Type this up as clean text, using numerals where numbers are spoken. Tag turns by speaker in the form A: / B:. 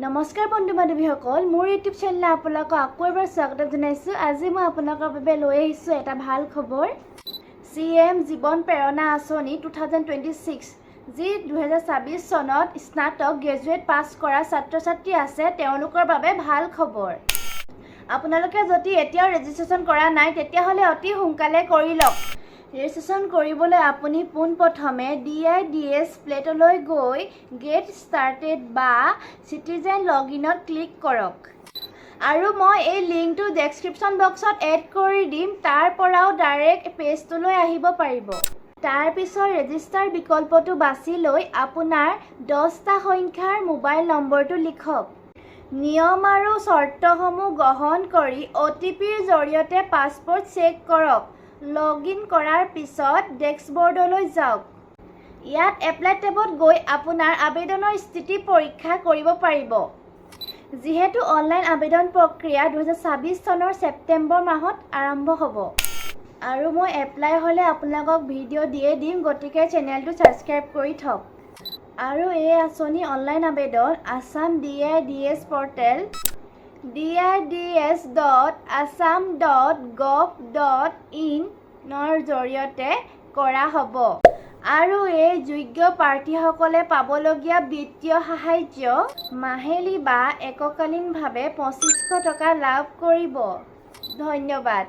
A: নমস্কাৰ বন্ধু বান্ধৱীসকল, মোৰ ইউটিউব চেনেলে আপোনালোকক আকৌ এবাৰ স্বাগতম জনাইছোঁ। আজি মই আপোনালোকৰ বাবে লৈ আহিছোঁ এটা ভাল খবৰ। CM জীৱন প্ৰেৰণা আঁচনি 2026 যি 2026 চনত স্নাতক গ্ৰেজুৱেট পাছ কৰা ছাত্ৰ ছাত্ৰী আছে তেওঁলোকৰ বাবে ভাল খবৰ। আপোনালোকে যদি এতিয়াও ৰেজিষ্ট্ৰেশ্যন কৰা নাই তেতিয়াহ'লে অতি সোনকালে কৰি লওক। ৰেজিষ্ট্ৰেশ্যন কৰিবলৈ আপুনি পোনপ্ৰথমে DIDS প্লেটলৈ গৈ গেট ষ্টাৰ্টেড বা চিটিজেন লগইনত ক্লিক কৰক। আৰু মই এই লিংকটো ডেছক্ৰিপশ্যন বক্সত এড কৰি দিম, তাৰ পৰাও ডাইৰেক্ট পেজটোলৈ আহিব পাৰিব। তাৰপিছত ৰেজিষ্টাৰ বিকল্পটো বাছি লৈ আপোনাৰ 10টা সংখ্যাৰ মোবাইল নম্বৰটো লিখক। নিয়ম আৰু চৰ্তসমূহ গ্ৰহণ কৰি OTPৰ জৰিয়তে পাছপোৰ্ট চেক কৰক। লগইন কৰাৰ পিছত ডেস্কবৰ্ডলৈ যাওক। ইয়াত এপ্লাই টেবত গৈ আপোনাৰ আবেদনৰ স্থিতি পৰীক্ষা কৰিব পাৰিব। যিহেতু অনলাইন আবেদন প্ৰক্ৰিয়া 2026 চনৰ ছেপ্টেম্বৰ মাহত আৰম্ভ হ'ব। আৰু মই এপ্লাই হ'লে আপোনালোকক ভিডিঅ' দিয়ে দিম, গতিকে চেনেলটো ছাবস্ক্ৰাইব কৰি থওক। আৰু এই আঁচনি অনলাইন আবেদন আছাম DIDS পৰ্টেল dids.assam.gov.in ৰ জৰিয়তে কৰা হ'ব। আৰু এই যোগ্য প্ৰাৰ্থীসকলে পাবলগীয়া বিত্তীয় সাহায্য মাহিলী বা এককালীনভাৱে 2500 টকা লাভ কৰিব। ধন্যবাদ।